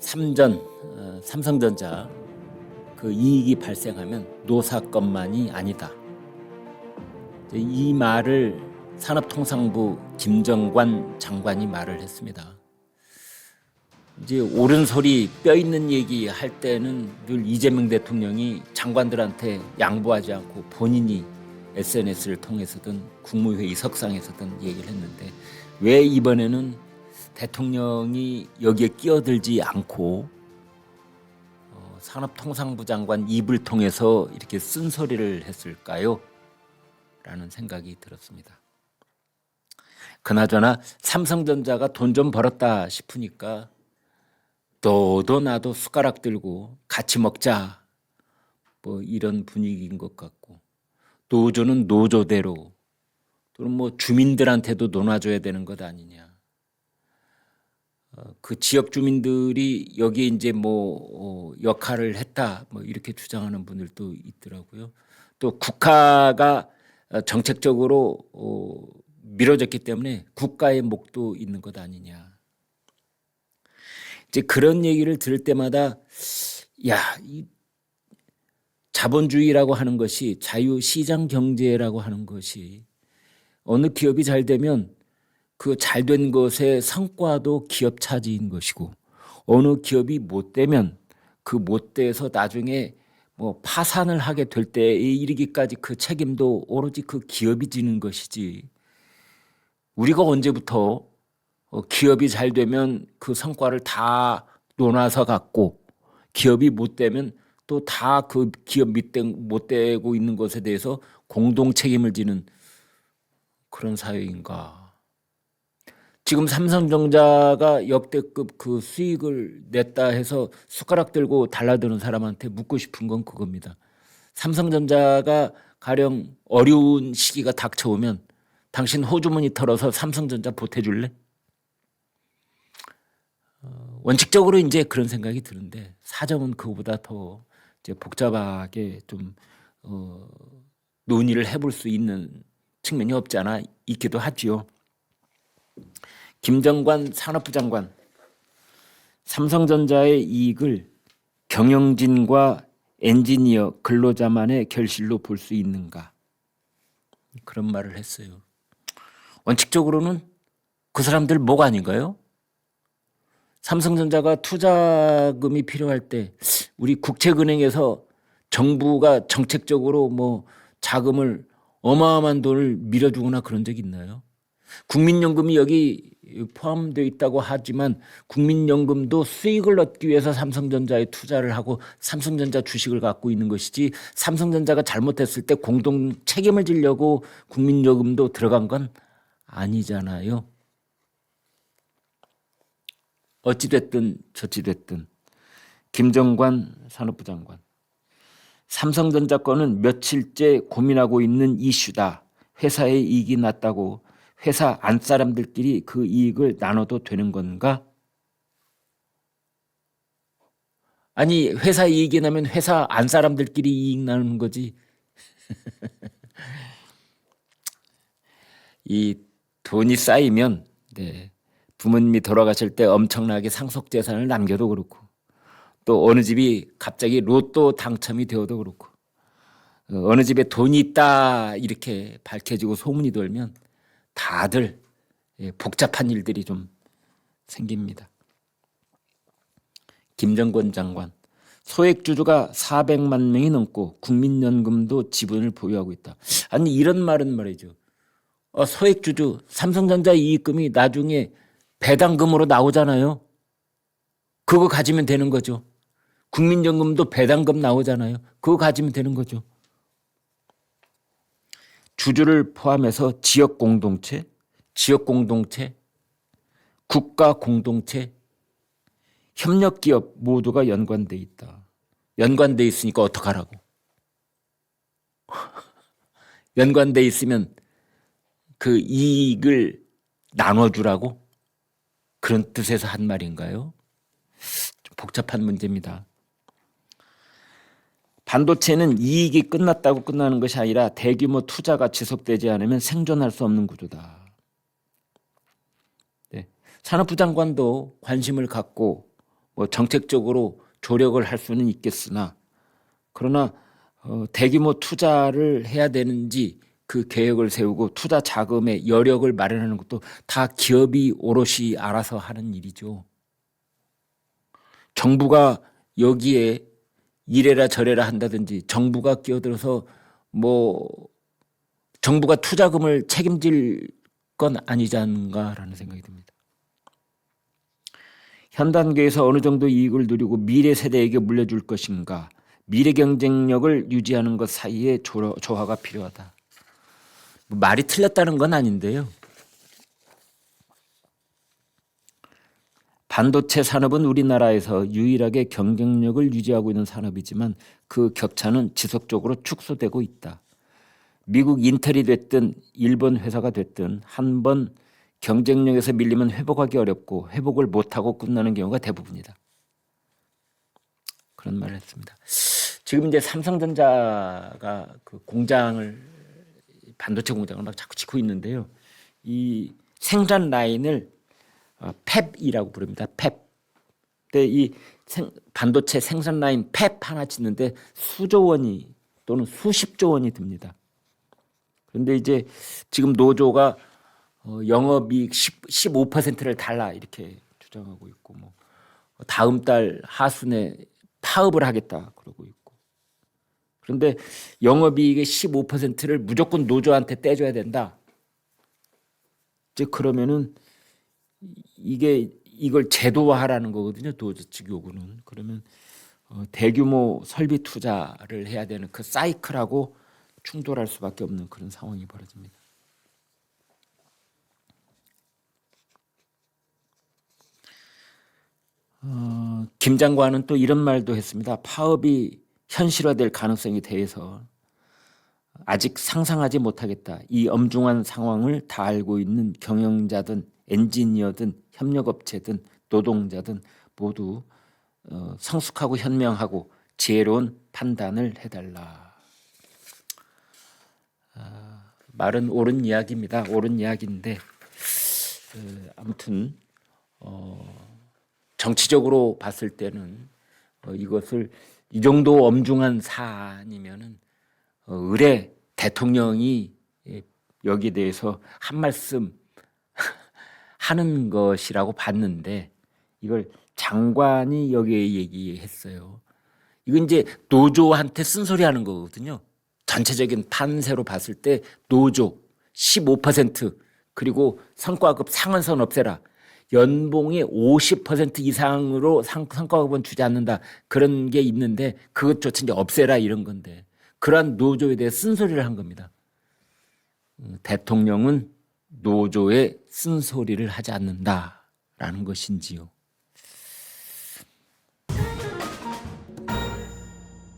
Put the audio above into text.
삼성전자 그 이익이 발생하면 노사건만이 아니다. 이 말을 산업통상부 김정관 장관이 말을 했습니다. 이제 옳은 소리 뼈 있는 얘기 할 때는 늘 이재명 대통령이 장관들한테 양보하지 않고 본인이 SNS를 통해서든 국무회의 석상에서든 얘기를 했는데 왜 이번에는 대통령이 여기에 끼어들지 않고 산업통상부 장관 입을 통해서 이렇게 쓴소리를 했을까요? 라는 생각이 들었습니다. 그나저나 삼성전자가 돈 좀 벌었다 싶으니까 너도 나도 숟가락 들고 같이 먹자 뭐 이런 분위기인 것 같고, 노조는 노조대로 또는 뭐 주민들한테도 논아줘야 되는 것 아니냐. 그 지역 주민들이 여기에 이제 뭐 역할을 했다 뭐 이렇게 주장하는 분들도 있더라고요. 또 국가가 정책적으로 미뤄졌기 때문에 국가의 목도 있는 것 아니냐. 이제 그런 얘기를 들을 때마다 이 자본주의라고 하는 것이, 자유시장 경제라고 하는 것이 어느 기업이 잘 되면 그 잘된 것의 성과도 기업 차지인 것이고, 어느 기업이 못 되면 그 못 돼서 나중에 뭐 파산을 하게 될 때에 이르기까지 그 책임도 오로지 그 기업이 지는 것이지, 우리가 언제부터 기업이 잘 되면 그 성과를 다 논아서 갖고 기업이 못 되면 또 다 그 기업 못 되고 있는 것에 대해서 공동 책임을 지는 그런 사회인가. 지금 삼성전자가 역대급 그 수익을 냈다 해서 숟가락 들고 달라드는 사람한테 묻고 싶은 건 그겁니다. 삼성전자가 가령 어려운 시기가 닥쳐오면 당신 호주머니 털어서 삼성전자 보태줄래? 원칙적으로 이제 그런 생각이 드는데, 사정은 그거보다 더 이제 복잡하게 좀 논의를 해볼 수 있는 측면이 없지 않아 있기도 하지요. 김정관 산업부 장관, 삼성전자의 이익을 경영진과 엔지니어 근로자만의 결실로 볼 수 있는가, 그런 말을 했어요. 원칙적으로는 그 사람들 목 아닌가요? 삼성전자가 투자금이 필요할 때 우리 국책은행에서 정부가 정책적으로 뭐 자금을 어마어마한 돈을 밀어주거나 그런 적 있나요? 국민연금이 여기 포함되어 있다고 하지만 국민연금도 수익을 얻기 위해서 삼성전자에 투자를 하고 삼성전자 주식을 갖고 있는 것이지, 삼성전자가 잘못했을 때 공동 책임을 지려고 국민연금도 들어간 건 아니잖아요. 어찌됐든 저찌됐든 김정관 산업부 장관, 삼성전자 건은 며칠째 고민하고 있는 이슈다. 회사의 이익이 났다고 회사 안 사람들끼리 그 이익을 나눠도 되는 건가? 아니, 회사 이익이 나면 회사 안 사람들끼리 이익 나누는 거지. 이 돈이 쌓이면 부모님이 돌아가실 때 엄청나게 상속 재산을 남겨도 그렇고, 또 어느 집이 갑자기 로또 당첨이 되어도 그렇고, 어느 집에 돈이 있다 이렇게 밝혀지고 소문이 돌면 다들 복잡한 일들이 좀 생깁니다. 김정관 장관, 소액주주가 400만 명이 넘고 국민연금도 지분을 보유하고 있다. 아니, 이런 말은 말이죠. 소액주주, 삼성전자 이익금이 나중에 배당금으로 나오잖아요. 그거 가지면 되는 거죠. 국민연금도 배당금 나오잖아요. 그거 가지면 되는 거죠. 주주를 포함해서 지역 공동체, 국가 공동체, 협력기업 모두가 연관돼 있다. 연관돼 있으니까 어떡하라고. 연관돼 있으면 그 이익을 나눠주라고, 그런 뜻에서 한 말인가요? 좀 복잡한 문제입니다. 반도체는 이익이 끝났다고 끝나는 것이 아니라 대규모 투자가 지속되지 않으면 생존할 수 없는 구조다. 산업부 장관도 관심을 갖고 뭐 정책적으로 조력을 할 수는 있겠으나 그러나 대규모 투자를 해야 되는지 그 계획을 세우고 투자 자금의 여력을 마련하는 것도 다 기업이 오롯이 알아서 하는 일이죠. 정부가 여기에 이래라 저래라 한다든지 정부가 끼어들어서 뭐 정부가 투자금을 책임질 건 아니지 않은가라는 생각이 듭니다. 현 단계에서 어느 정도 이익을 누리고 미래 세대에게 물려줄 것인가, 미래 경쟁력을 유지하는 것 사이에 조화가 필요하다. 말이 틀렸다는 건 아닌데요. 반도체 산업은 우리나라에서 유일하게 경쟁력을 유지하고 있는 산업이지만 그 격차는 지속적으로 축소되고 있다. 미국 인텔이 됐든 일본 회사가 됐든 한 번 경쟁력에서 밀리면 회복하기 어렵고 회복을 못하고 끝나는 경우가 대부분이다. 그런 말을 했습니다. 지금 이제 삼성전자가 그 반도체 공장을 막 자꾸 짓고 있는데요. 이 생산 라인을 팹이라고 부릅니다. 팹. 근데 이 반도체 생산 라인 팹 하나 짓는데 수조 원이 또는 수십조 원이 듭니다. 그런데 이제 지금 노조가 영업이익 15%를 달라 이렇게 주장하고 있고 뭐 다음 달 하순에 파업을 하겠다 그러고 있고. 그런데 영업이익의 15%를 무조건 노조한테 떼줘야 된다. 이제 그러면은 이걸 제도화하라는 거거든요. 노조 측 요구는. 그러면 대규모 설비 투자를 해야 되는 그 사이클하고 충돌할 수밖에 없는 그런 상황이 벌어집니다. 김 장관은 또 이런 말도 했습니다. 파업이 현실화될 가능성에 대해서 아직 상상하지 못하겠다. 이 엄중한 상황을 다 알고 있는 경영자든 엔지니어든 협력업체든 노동자든 모두 성숙하고 현명하고 지혜로운 판단을 해달라. 말은 옳은 이야기입니다. 옳은 이야기인데 아무튼 정치적으로 봤을 때는 이것을 이 정도 엄중한 사안이면은 의뢰 대통령이 여기에 대해서 한 말씀 하는 것이라고 봤는데 이걸 장관이 여기에 얘기했어요. 이건 이제 노조한테 쓴소리하는 거거든요. 전체적인 판세로 봤을 때 노조 15% 그리고 성과급 상한선 없애라. 연봉의 50% 이상으로 성과급은 주지 않는다. 그런 게 있는데 그것조차 이제 없애라 이런 건데 그러한 노조에 대해 쓴소리를 한 겁니다. 대통령은 노조에 쓴소리를 하지 않는다라는 것인지요.